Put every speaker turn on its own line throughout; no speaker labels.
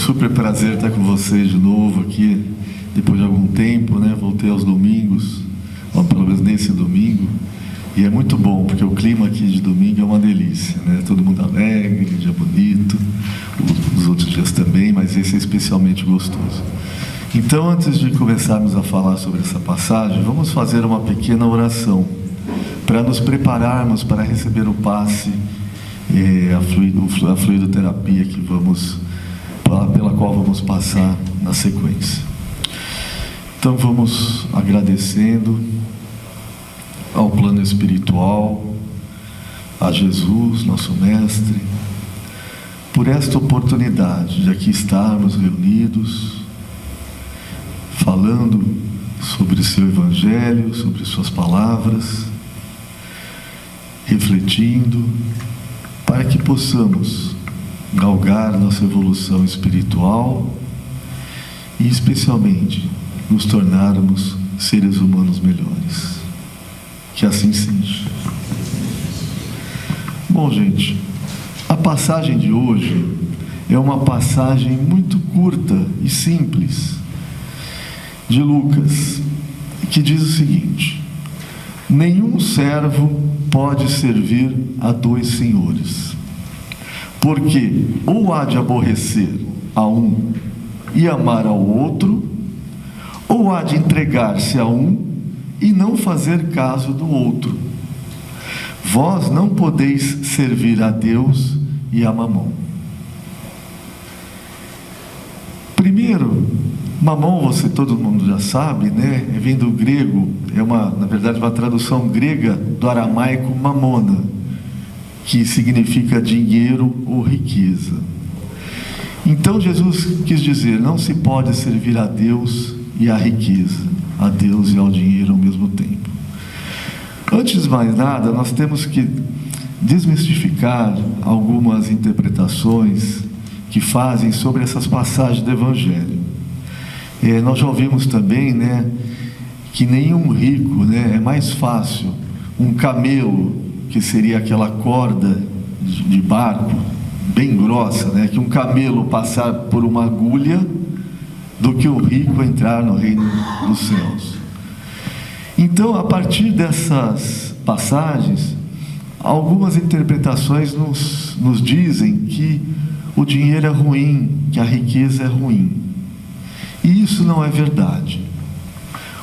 super prazer estar com vocês de novo aqui, depois de algum tempo, né? Voltei aos domingos, ou pelo menos nesse domingo, e é muito bom, porque o clima aqui de domingo é uma delícia, né? Todo mundo alegre, dia bonito, os outros dias também, mas esse é especialmente gostoso. Então, antes de começarmos a falar sobre essa passagem, vamos fazer uma pequena oração, para nos prepararmos para receber o passe, a fluidoterapia pela qual vamos passar na sequência. Então vamos agradecendo ao plano espiritual, a Jesus, nosso Mestre, por esta oportunidade de aqui estarmos reunidos, falando sobre seu Evangelho, sobre suas palavras, refletindo, para que possamos galgar nossa evolução espiritual e, especialmente, nos tornarmos seres humanos melhores. Que assim seja. Bom, gente, a passagem de hoje é uma passagem muito curta e simples de Lucas, que diz o seguinte: nenhum servo pode servir a dois senhores, porque ou há de aborrecer a um e amar ao outro, ou há de entregar-se a um e não fazer caso do outro. Vós não podeis servir a Deus e a Mamon. Primeiro, Mamon, todo mundo já sabe, né? Vem do grego, na verdade, uma tradução grega do aramaico mamona, que significa dinheiro ou riqueza. Então Jesus quis dizer, não se pode servir a Deus e à riqueza, a Deus e ao dinheiro ao mesmo tempo. Antes de mais nada, nós temos que desmistificar algumas interpretações que fazem sobre essas passagens do Evangelho. Nós já ouvimos também, né, que nenhum rico, né, é mais fácil um camelo, que seria aquela corda de barco bem grossa, né, que um camelo passar por uma agulha, do que o rico entrar no reino dos céus. Então, a partir dessas passagens, algumas interpretações nos dizem que o dinheiro é ruim, que a riqueza é ruim. E isso não é verdade.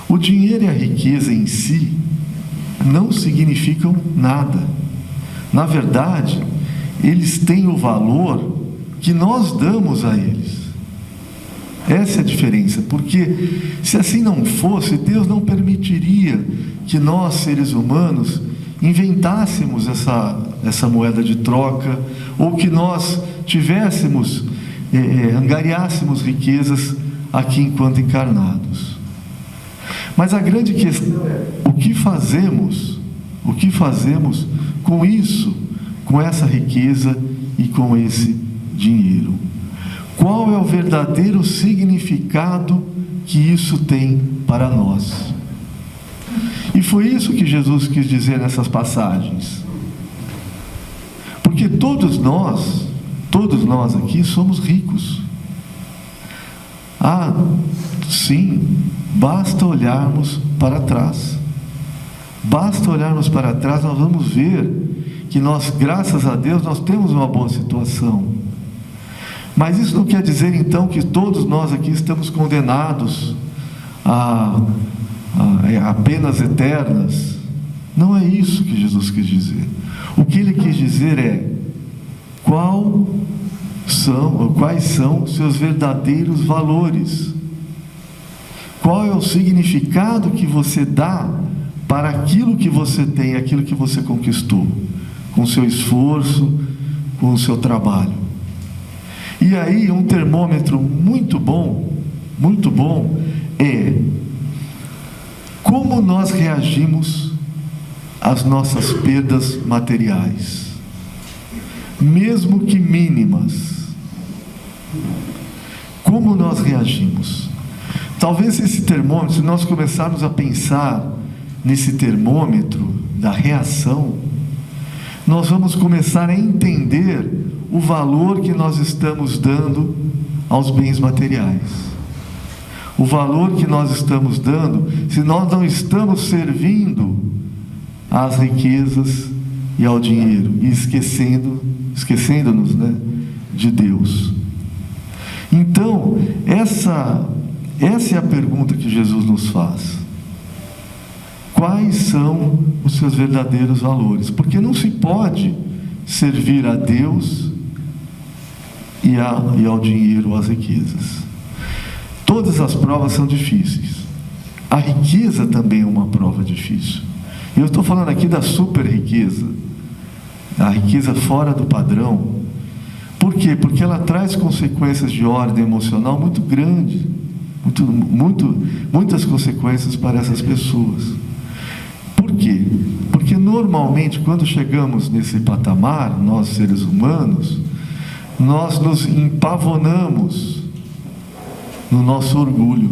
O dinheiro e a riqueza em si não significam nada. Na verdade, eles têm o valor que nós damos a eles. Essa é a diferença, porque se assim não fosse, Deus não permitiria que nós, seres humanos, inventássemos essa moeda de troca, ou que nós angariássemos riquezas aqui enquanto encarnados. Mas a grande questão é o que fazemos com isso, com essa riqueza e com esse dinheiro. Qual é o verdadeiro significado que isso tem para nós? E foi isso que Jesus quis dizer nessas passagens. Porque todos nós aqui somos ricos. Sim, basta olharmos para trás. Basta olharmos para trás, nós vamos ver que nós, graças a Deus, nós temos uma boa situação. Mas isso não quer dizer, então, que todos nós aqui estamos condenados a penas eternas. Não é isso que Jesus quis dizer. O que Ele quis dizer é quais são seus verdadeiros valores. Qual é o significado que você dá para aquilo que você tem, aquilo que você conquistou, com o seu esforço, com o seu trabalho. E aí, um termômetro muito bom é como nós reagimos às nossas perdas materiais, mesmo que mínimas. Como nós reagimos? Talvez esse termômetro, se nós começarmos a pensar nesse termômetro da reação, nós vamos começar a entender o valor que nós estamos dando aos bens materiais. O valor que nós estamos dando, se nós não estamos servindo às riquezas e ao dinheiro, e esquecendo-nos, né, de Deus. Então, essa é a pergunta que Jesus nos faz. Quais são os seus verdadeiros valores? Porque não se pode servir a Deus e ao dinheiro, às riquezas. Todas as provas são difíceis. A riqueza também é uma prova difícil. Eu estou falando aqui da super riqueza, a riqueza fora do padrão. Por quê? Porque ela traz consequências de ordem emocional muito grandes, muitas consequências para essas pessoas. Por quê? Porque normalmente quando chegamos nesse patamar, nós seres humanos, nós nos empavonamos no nosso orgulho.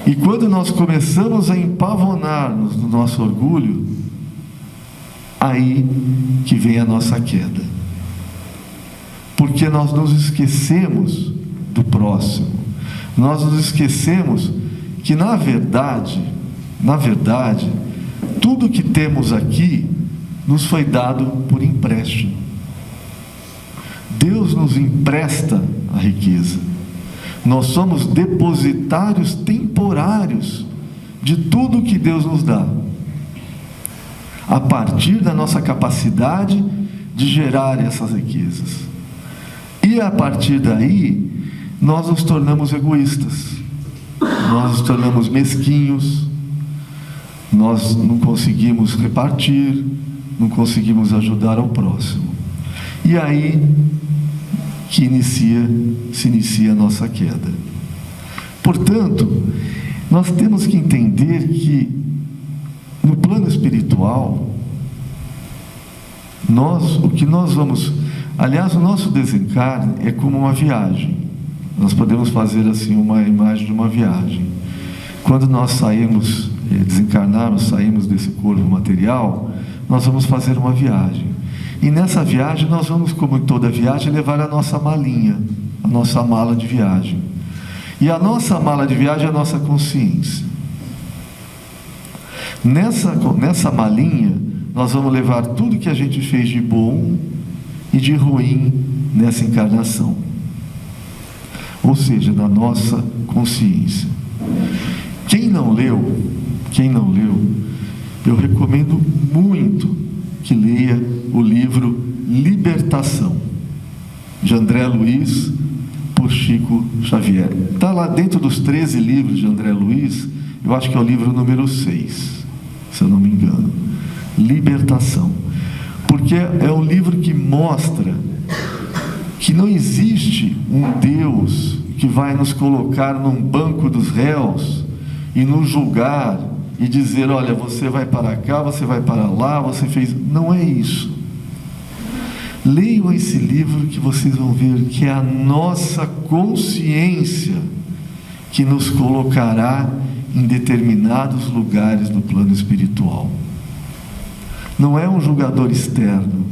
E quando nós começamos a empavonar-nos no nosso orgulho, aí que vem a nossa queda. Porque nós nos esquecemos do próximo. Nós nos esquecemos que, na verdade, tudo que temos aqui nos foi dado por empréstimo. Deus nos empresta a riqueza. Nós somos depositários temporários de tudo que Deus nos dá, a partir da nossa capacidade de gerar essas riquezas. E a partir daí, nós nos tornamos egoístas, nós nos tornamos mesquinhos, nós não conseguimos repartir, não conseguimos ajudar ao próximo. E aí que se inicia a nossa queda. Portanto, nós temos que entender que no plano espiritual, aliás, o nosso desencarne é como uma viagem. Nós podemos fazer assim uma imagem de uma viagem. Quando nós desencarnarmos, saímos desse corpo material, nós vamos fazer uma viagem. E nessa viagem nós vamos, como em toda viagem, levar a nossa malinha, a nossa mala de viagem. E a nossa mala de viagem é a nossa consciência. Nessa malinha, nós vamos levar tudo que a gente fez de bom e de ruim nessa encarnação. Ou seja, na nossa consciência. Quem não leu, eu recomendo muito que leia o livro Libertação, de André Luiz, por Chico Xavier. Está lá dentro dos 13 livros de André Luiz, eu acho que é o livro número 6, se eu não me engano. Libertação. Porque é um livro que mostra que não existe um Deus que vai nos colocar num banco dos réus e nos julgar e dizer, olha, você vai para cá, você vai para lá, você fez... Não é isso. Leiam esse livro que vocês vão ver que é a nossa consciência que nos colocará em determinados lugares do plano espiritual. Não é um julgador externo,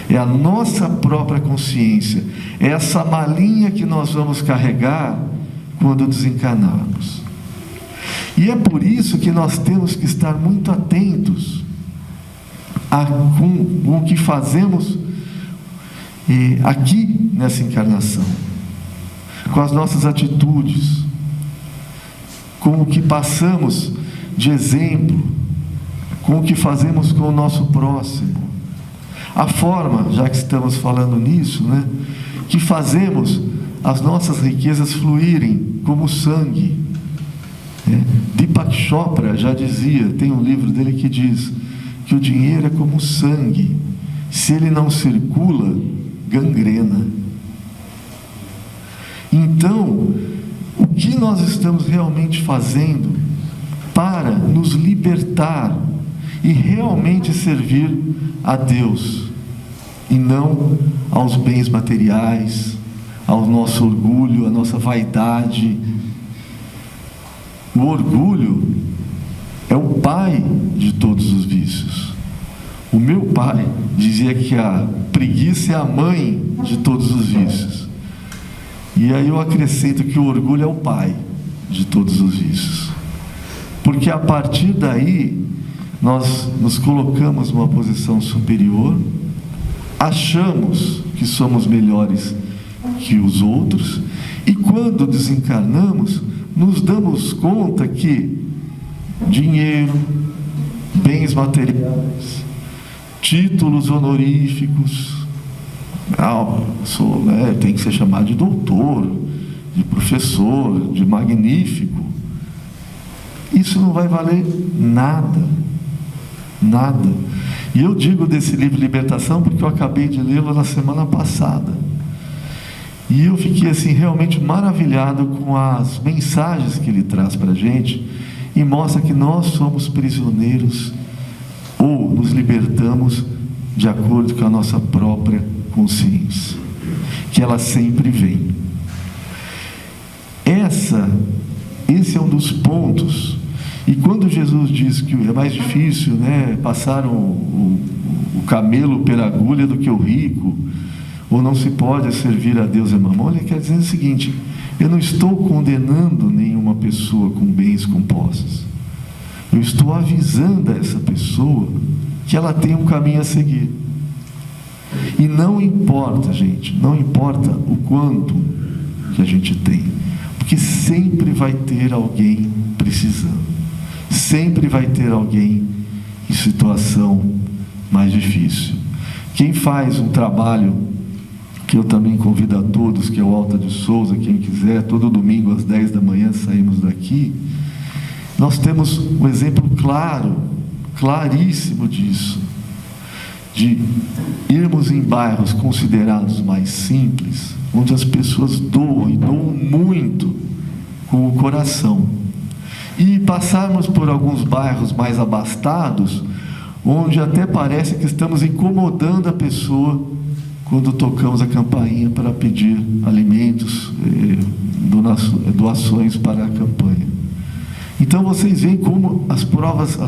é a nossa própria consciência, é essa malinha que nós vamos carregar quando desencarnarmos. E é por isso que nós temos que estar muito atentos com o que fazemos aqui nessa encarnação, com as nossas atitudes, com o que passamos de exemplo, com o que fazemos com o nosso próximo, a forma, já que estamos falando nisso, né, que fazemos as nossas riquezas fluírem como sangue. Deepak Chopra já dizia, tem um livro dele que diz que o dinheiro é como sangue, se ele não circula, gangrena. Então, o que nós estamos realmente fazendo para nos libertar e realmente servir a Deus e não aos bens materiais, ao nosso orgulho, à nossa vaidade? O orgulho é o pai de todos os vícios. O meu pai dizia que a preguiça é a mãe de todos os vícios. E aí eu acrescento que o orgulho é o pai de todos os vícios. Porque a partir daí, nós nos colocamos numa posição superior, achamos que somos melhores que os outros, e quando desencarnamos, nos damos conta que dinheiro, bens materiais, títulos honoríficos, tem que ser chamado de doutor, de professor, de magnífico, isso não vai valer nada, nada. E eu digo desse livro Libertação porque eu acabei de lê-lo na semana passada, e eu fiquei assim realmente maravilhado com as mensagens que ele traz para a gente, e mostra que nós somos prisioneiros ou nos libertamos de acordo com a nossa própria consciência, que ela sempre vem. Esse é um dos pontos. E quando Jesus diz que é mais difícil, né, passar o camelo pela agulha do que o rico, ou não se pode servir a Deus e Mamon, ele quer dizer o seguinte: eu não estou condenando nenhuma pessoa com bens, com posses. Eu estou avisando a essa pessoa que ela tem um caminho a seguir. E não importa, gente, não importa o quanto que a gente tem, porque sempre vai ter alguém precisando, sempre vai ter alguém em situação mais difícil. Quem faz um trabalho que eu também convido a todos, que é o Alta de Souza, quem quiser, todo domingo às 10 da manhã saímos daqui, nós temos um exemplo claro, claríssimo disso, de irmos em bairros considerados mais simples, onde as pessoas doam, e doam muito com o coração, e passarmos por alguns bairros mais abastados, onde até parece que estamos incomodando a pessoa quando tocamos a campainha para pedir alimentos, doações para a campanha. Então vocês veem como as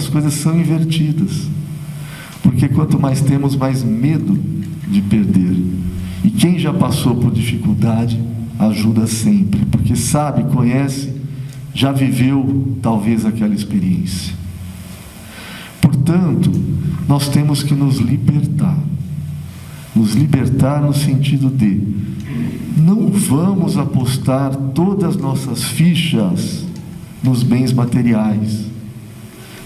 coisas são invertidas, porque quanto mais temos, mais medo de perder. E quem já passou por dificuldade ajuda sempre, porque sabe, conhece, já viveu talvez aquela experiência. Portanto, nós temos que nos libertar no sentido de não vamos apostar todas as nossas fichas nos bens materiais.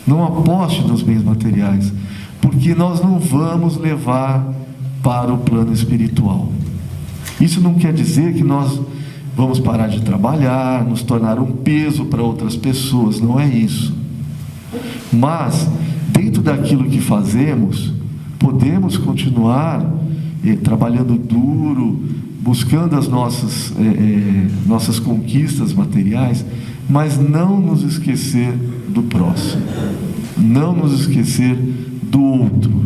Não aposte nos bens materiais, porque nós não vamos levar para o plano espiritual. Isso não quer dizer que nós vamos parar de trabalhar, nos tornar um peso para outras pessoas, não é isso. Mas, dentro daquilo que fazemos, podemos continuar trabalhando duro, buscando as nossas conquistas materiais, mas não nos esquecer do próximo, não nos esquecer do outro,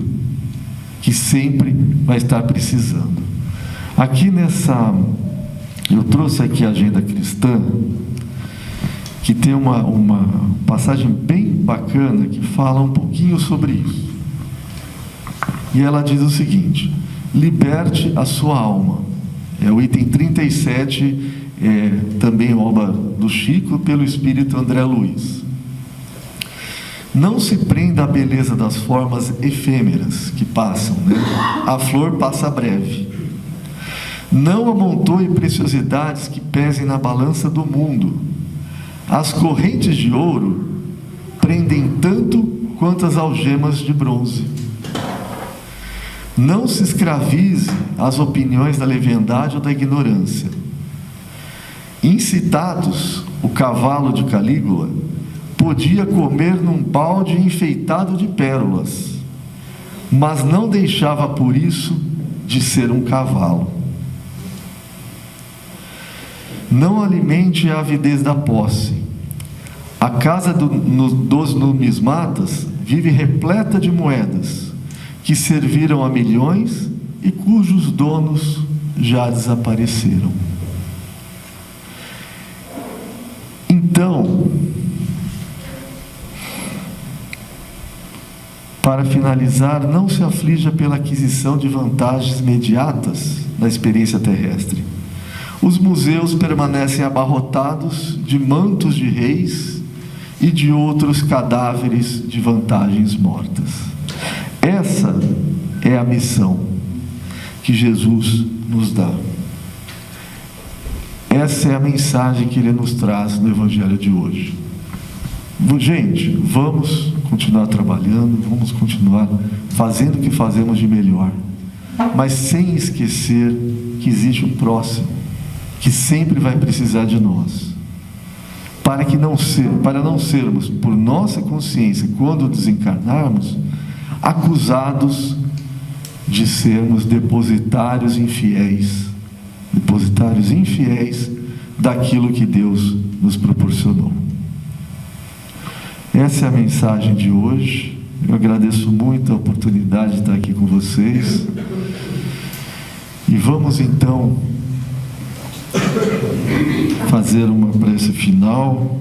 que sempre vai estar precisando. Aqui eu trouxe aqui a Agenda Cristã, que tem uma passagem bem bacana que fala um pouquinho sobre isso. E ela diz o seguinte: liberte a sua alma. É o item 37, também obra do Chico, pelo espírito André Luiz. Não se prenda à beleza das formas efêmeras que passam, né? A flor passa breve. Não amontoe preciosidades que pesem na balança do mundo. As correntes de ouro prendem tanto quanto as algemas de bronze. Não se escravize às opiniões da leviandade ou da ignorância. Incitatus, o cavalo de Calígula, podia comer num balde enfeitado de pérolas, mas não deixava por isso de ser um cavalo. Não alimente a avidez da posse. A casa dos numismatas vive repleta de moedas que serviram a milhões e cujos donos já desapareceram. Então, para finalizar, não se aflija pela aquisição de vantagens imediatas na experiência terrestre. Os museus permanecem abarrotados de mantos de reis e de outros cadáveres de vantagens mortas. Essa é a missão que Jesus nos dá. Essa é a mensagem que Ele nos traz no Evangelho de hoje. Gente, vamos continuar trabalhando, vamos continuar fazendo o que fazemos de melhor, mas sem esquecer que existe um próximo, que sempre vai precisar de nós, para não sermos, por nossa consciência, quando desencarnarmos, acusados de sermos depositários infiéis daquilo que Deus nos proporcionou. Essa é a mensagem de hoje. Eu agradeço muito a oportunidade de estar aqui com vocês. E vamos então fazer uma prece final,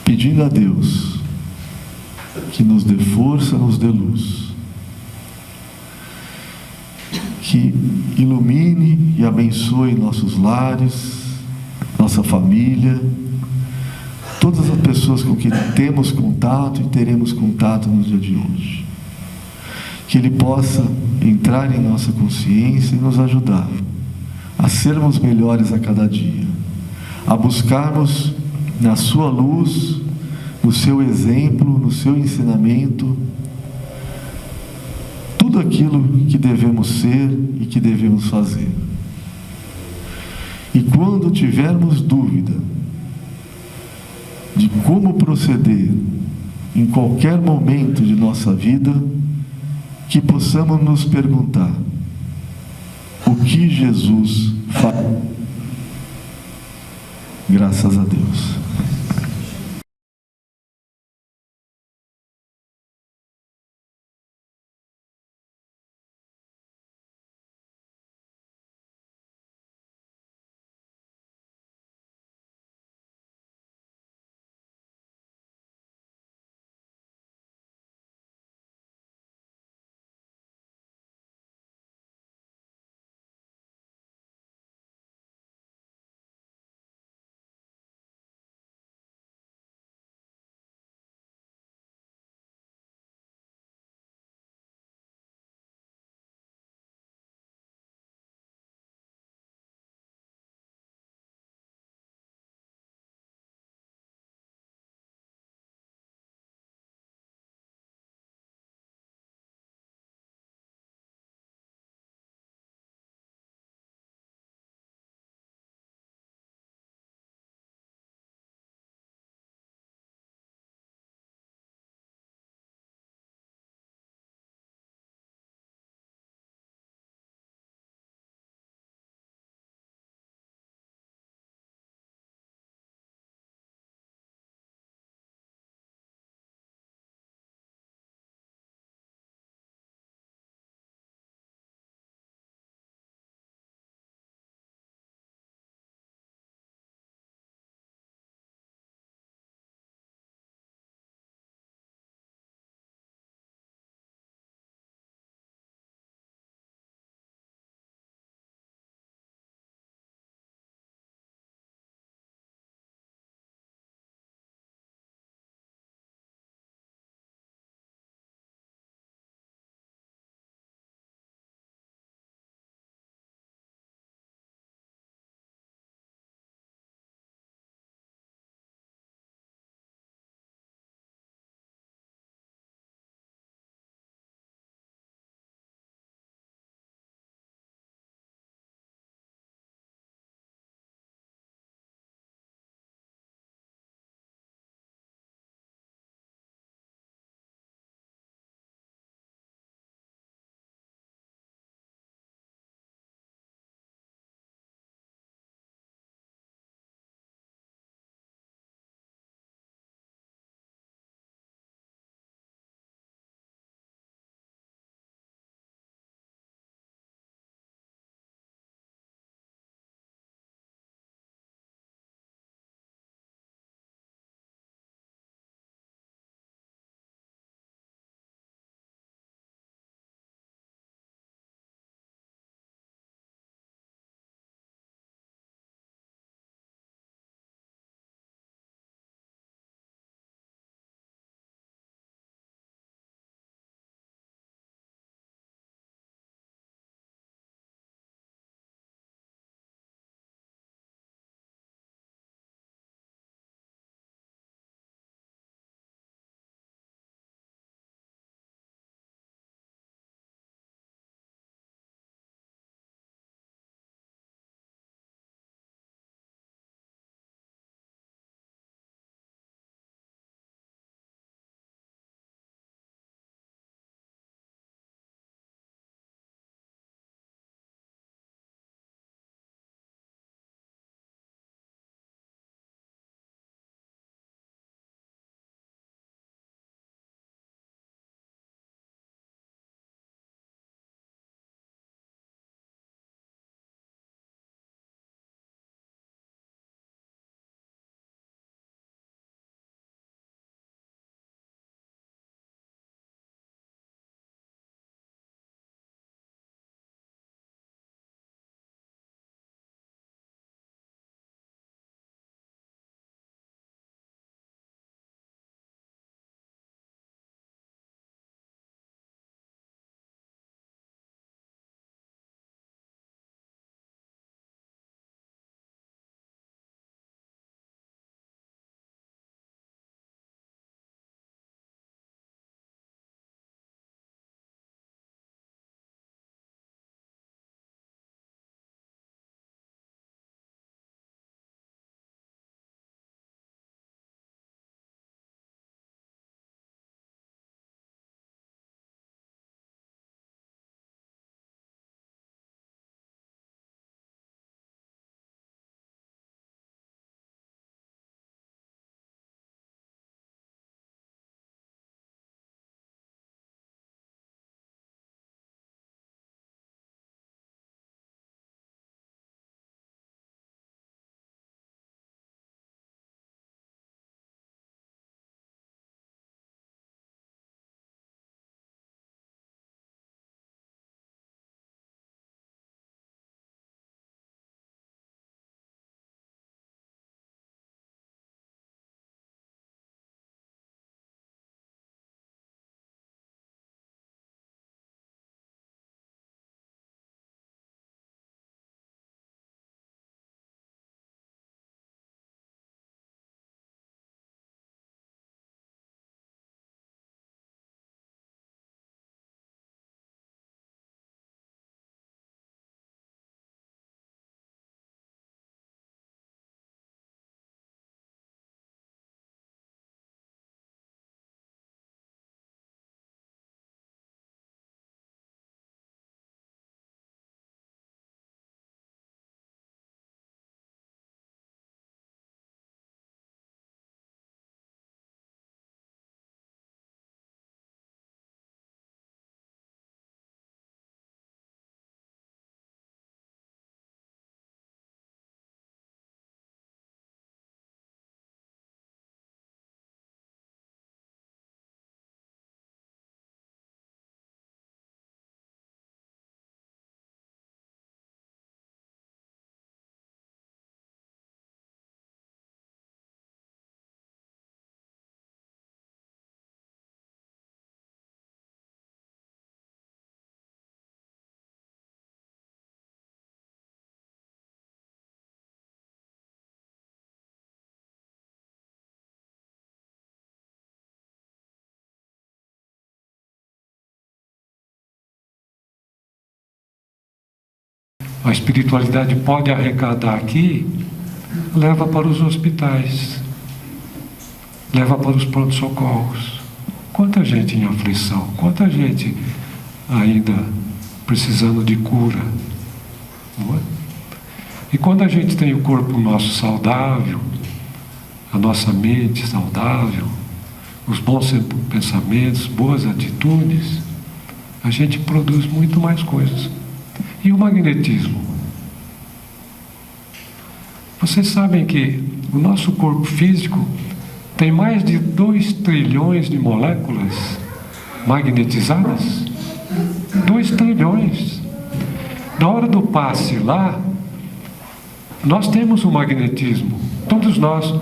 pedindo a Deus que nos dê força, nos dê luz, que ilumine e abençoe nossos lares, nossa família, todas as pessoas com quem temos contato e teremos contato no dia de hoje. Que Ele possa entrar em nossa consciência e nos ajudar a sermos melhores a cada dia, a buscarmos na sua luz, no seu exemplo, no seu ensinamento, tudo aquilo que devemos ser e que devemos fazer. E quando tivermos dúvida de como proceder em qualquer momento de nossa vida, que possamos nos perguntar: o que Jesus faz? Graças a Deus.
a espiritualidade pode arrecadar aqui, leva para os hospitais, leva para os pronto-socorros. Quanta gente em aflição, quanta gente ainda precisando de cura, não é? E quando a gente tem o corpo nosso saudável, a nossa mente saudável, os bons pensamentos, boas atitudes, a gente produz muito mais coisas. E o magnetismo? Vocês sabem que o nosso corpo físico tem mais de 2 trilhões de moléculas magnetizadas? 2 trilhões. Na hora do passe lá, nós temos o magnetismo. Todos nós,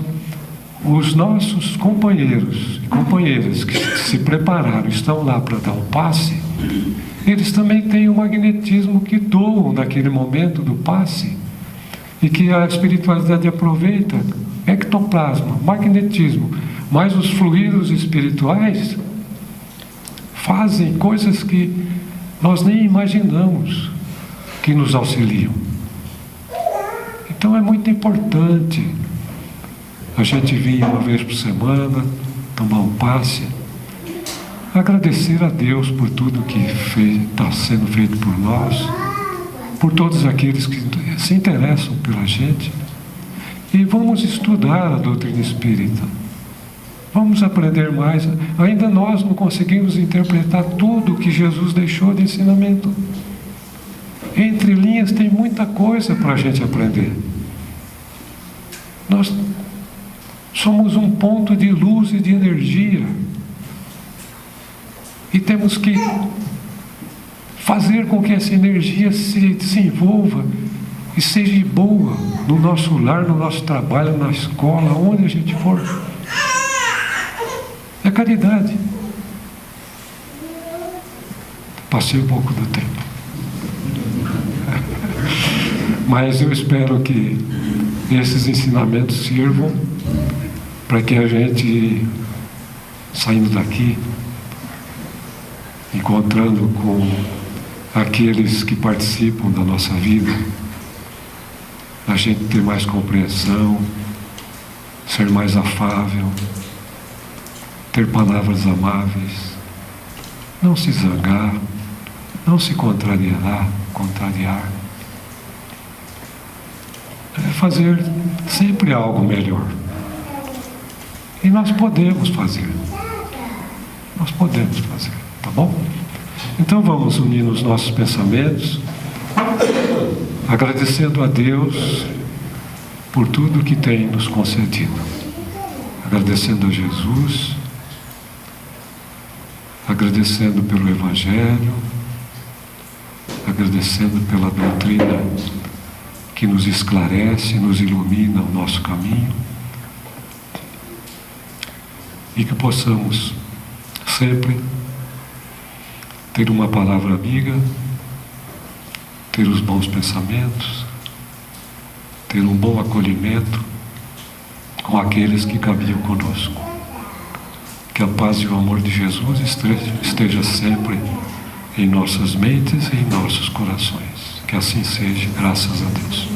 os nossos companheiros e companheiras que se prepararam, estão lá para dar um passe, eles também têm o magnetismo que doam naquele momento do passe e que a espiritualidade aproveita. Ectoplasma, magnetismo, mas os fluidos espirituais fazem coisas que nós nem imaginamos que nos auxiliam. Então é muito importante a gente vir uma vez por semana, tomar um passe, agradecer a Deus por tudo que está sendo feito por nós, por todos aqueles que se interessam pela gente. E vamos estudar a doutrina espírita. Vamos aprender mais. Ainda nós não conseguimos interpretar tudo que Jesus deixou de ensinamento. Entre linhas tem muita coisa para a gente aprender. Nós somos um ponto de luz e de energia. E temos que fazer com que essa energia se envolva e seja boa no nosso lar, no nosso trabalho, na escola, onde a gente for. É caridade. Passei um pouco do tempo. Mas eu espero que esses ensinamentos sirvam para que a gente, saindo daqui, encontrando com aqueles que participam da nossa vida, a gente ter mais compreensão, ser mais afável, ter palavras amáveis, não se zangar, não se contrariar, fazer sempre algo melhor. E nós podemos fazer, tá bom? Então vamos unir os nossos pensamentos, agradecendo a Deus por tudo que tem nos concedido, agradecendo a Jesus, agradecendo pelo Evangelho, agradecendo pela doutrina que nos esclarece, nos ilumina o nosso caminho, e que possamos sempre ter uma palavra amiga, ter os bons pensamentos, ter um bom acolhimento com aqueles que caminham conosco. Que a paz e o amor de Jesus esteja sempre em nossas mentes e em nossos corações. Que assim seja, graças a Deus.